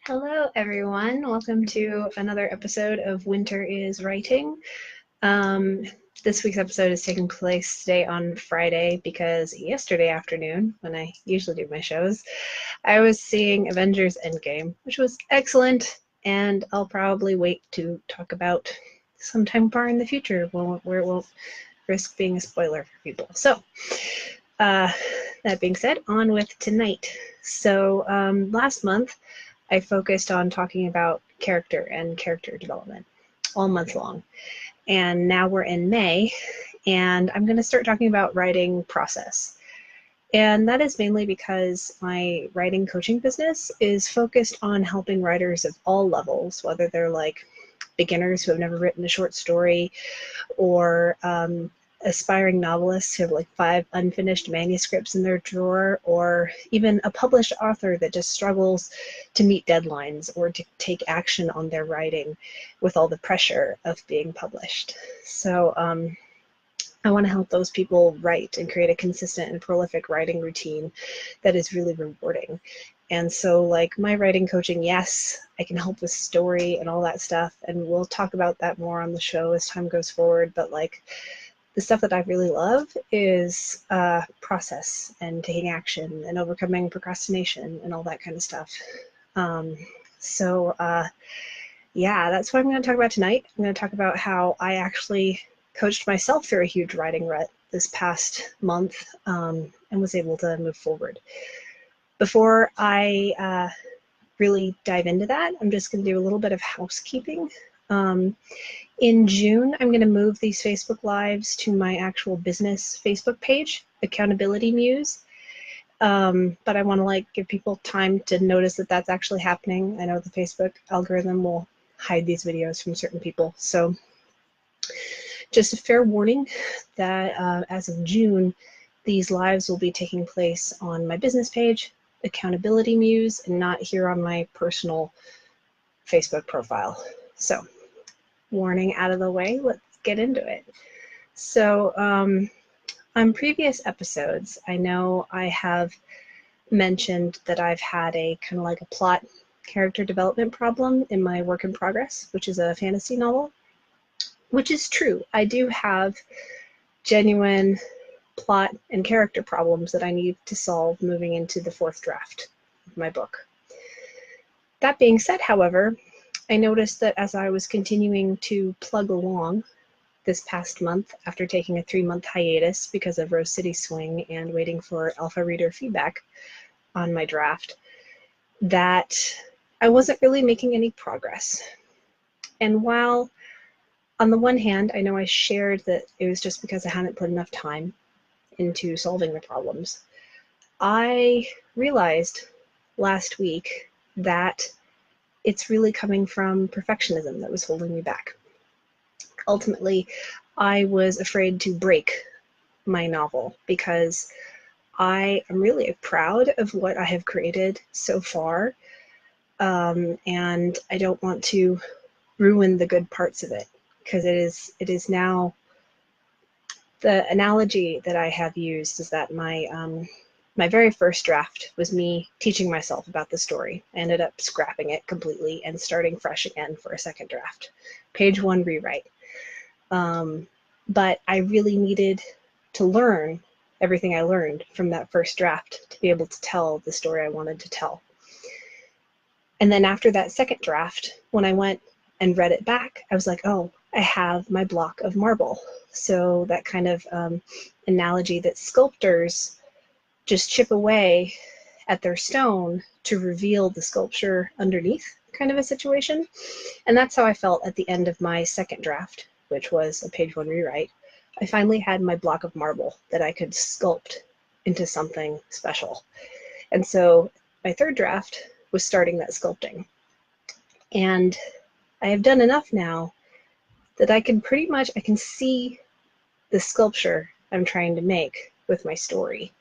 Hello, everyone. Welcome to another episode of Winter is Writing. Um, this week's episode is taking place today on Friday because yesterday afternoon, when I usually do my shows, I was seeing Avengers Endgame, which was excellent, and I'll probably wait to talk about sometime far in the future where it won't risk being a spoiler for people. So, that being said, on with tonight. So, last month, I focused on talking about character and character development all month long. And now we're in May, and I'm going to start talking about writing process. And that is mainly because my writing coaching business is focused on helping writers of all levels, whether they're like beginners who have never written a short story or aspiring novelists who have like 5 unfinished manuscripts in their drawer, or even a published author that just struggles to meet deadlines or to take action on their writing with all the pressure of being published. So I want to help those people write and create a consistent and prolific writing routine that is really rewarding. And so, like, my writing coaching, yes, I can help with story and all that stuff, and we'll talk about that more on the show as time goes forward, but like, the stuff that I really love is process and taking action and overcoming procrastination and all that kind of stuff. Yeah, that's what I'm going to talk about tonight. I'm going to talk about how I actually coached myself through a huge writing rut this past month and was able to move forward. Before I really dive into that, I'm just going to do a little bit of housekeeping. In June, I'm going to move these Facebook Lives to my actual business Facebook page, Accountability Muse. But I want to give people time to notice that that's actually happening. I know the Facebook algorithm will hide these videos from certain people. So just a fair warning that as of June, these lives will be taking place on my business page, Accountability Muse, and not here on my personal Facebook profile. So, warning out of the way, let's get into it. So, on previous episodes, I know I have mentioned that I've had a kind of like a plot character development problem in my work in progress, which is a fantasy novel, which is true. I do have genuine plot and character problems that I need to solve moving into the 4th draft of my book. That being said, however, I noticed that as I was continuing to plug along this past month after taking a 3-month hiatus because of Rose City Swing and waiting for alpha reader feedback on my draft, that I wasn't really making any progress. And while on the one hand, I know I shared that it was just because I hadn't put enough time into solving the problems, I realized last week that it's really coming from perfectionism that was holding me back. Ultimately, I was afraid to break my novel because I am really proud of what I have created so far, and I don't want to ruin the good parts of it, because it is now, the analogy that I have used is that my very first draft was me teaching myself about the story. I ended up scrapping it completely and starting fresh again for a second draft. Page 1 rewrite. But I really needed to learn everything I learned from that first draft to be able to tell the story I wanted to tell. And then after that second draft, when I went and read it back, I was like, oh, I have my block of marble. So that kind of analogy that sculptors just chip away at their stone to reveal the sculpture underneath, kind of a situation. And that's how I felt at the end of my second draft, which was a page 1 rewrite. I finally had my block of marble that I could sculpt into something special. And so my third draft was starting that sculpting. And I have done enough now that I can see the sculpture I'm trying to make with my story.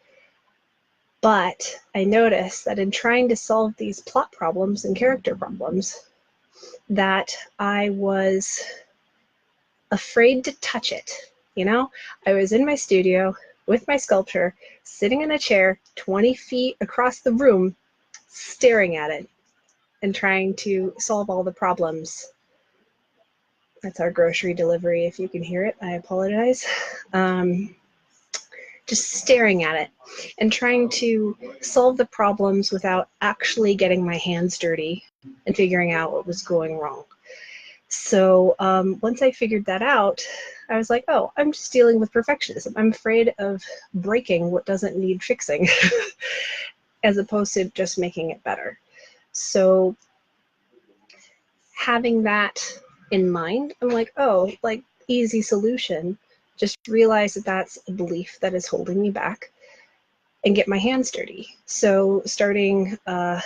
But I noticed that in trying to solve these plot problems and character problems, that I was afraid to touch it. You know, I was in my studio with my sculpture, sitting in a chair 20 feet across the room, staring at it. and trying to solve all the problems. That's our grocery delivery. If you can hear it, I apologize. Just staring at it and trying to solve the problems without actually getting my hands dirty and figuring out what was going wrong. So once I figured that out, I was like, oh, I'm just dealing with perfectionism. I'm afraid of breaking what doesn't need fixing as opposed to just making it better. So having that in mind, I'm like, oh, like easy solution. Just realize that that's a belief that is holding me back and get my hands dirty. So starting a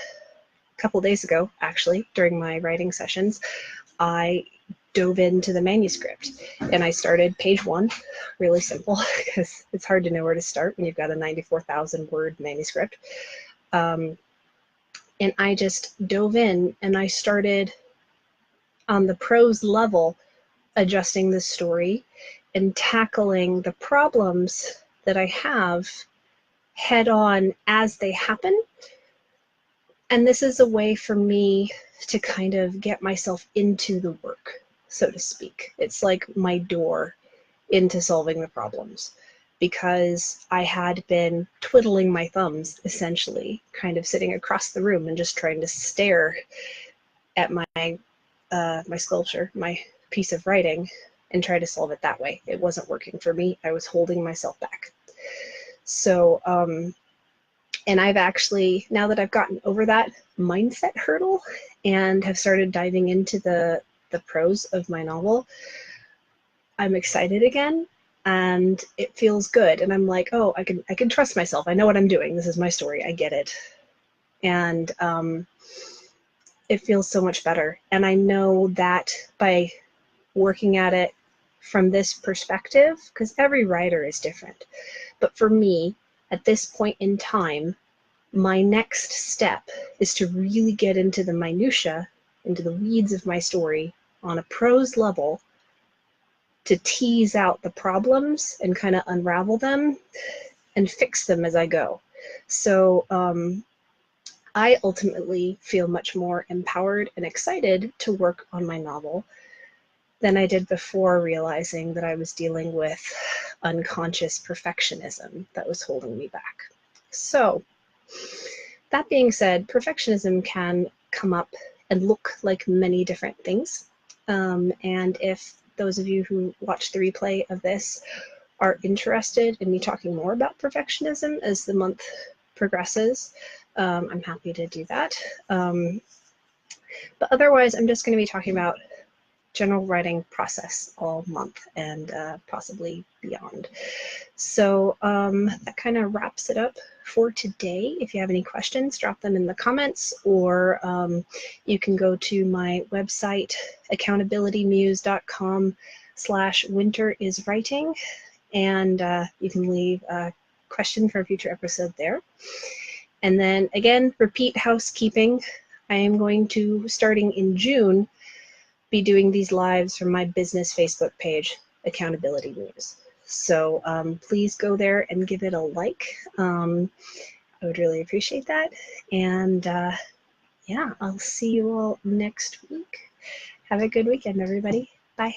couple days ago, actually, during my writing sessions, I dove into the manuscript and I started page 1, really simple, because it's hard to know where to start when you've got a 94,000 word manuscript. And I just dove in and I started on the prose level adjusting the story and tackling the problems that I have head on as they happen. And this is a way for me to kind of get myself into the work, so to speak. It's like my door into solving the problems, because I had been twiddling my thumbs, essentially, kind of sitting across the room and just trying to stare at my my sculpture, my piece of writing, and try to solve it that way. It wasn't working for me. I was holding myself back. So, and I've actually, now that I've gotten over that mindset hurdle and have started diving into the prose of my novel, I'm excited again and it feels good. And I'm like, oh, I can trust myself. I know what I'm doing. This is my story. I get it. And it feels so much better. And I know that by working at it from this perspective, because every writer is different, but for me, at this point in time, my next step is to really get into the minutia, into the weeds of my story on a prose level, to tease out the problems and kind of unravel them and fix them as I go. So I ultimately feel much more empowered and excited to work on my novel than I did before realizing that I was dealing with unconscious perfectionism that was holding me back. So that being said, perfectionism can come up and look like many different things. And if those of you who watch the replay of this are interested in me talking more about perfectionism as the month progresses, I'm happy to do that. But otherwise, I'm just going to be talking about general writing process all month and possibly beyond. So that kind of wraps it up for today. If you have any questions, drop them in the comments, or you can go to my website, accountabilitymuse.com/winteriswriting, and you can leave a question for a future episode there. And then again, repeat housekeeping. I am going to, starting in June, be doing these lives from my business Facebook page, Accountability Muse. So please go there and give it a like. I would really appreciate that. And yeah, I'll see you all next week. Have a good weekend, everybody. Bye.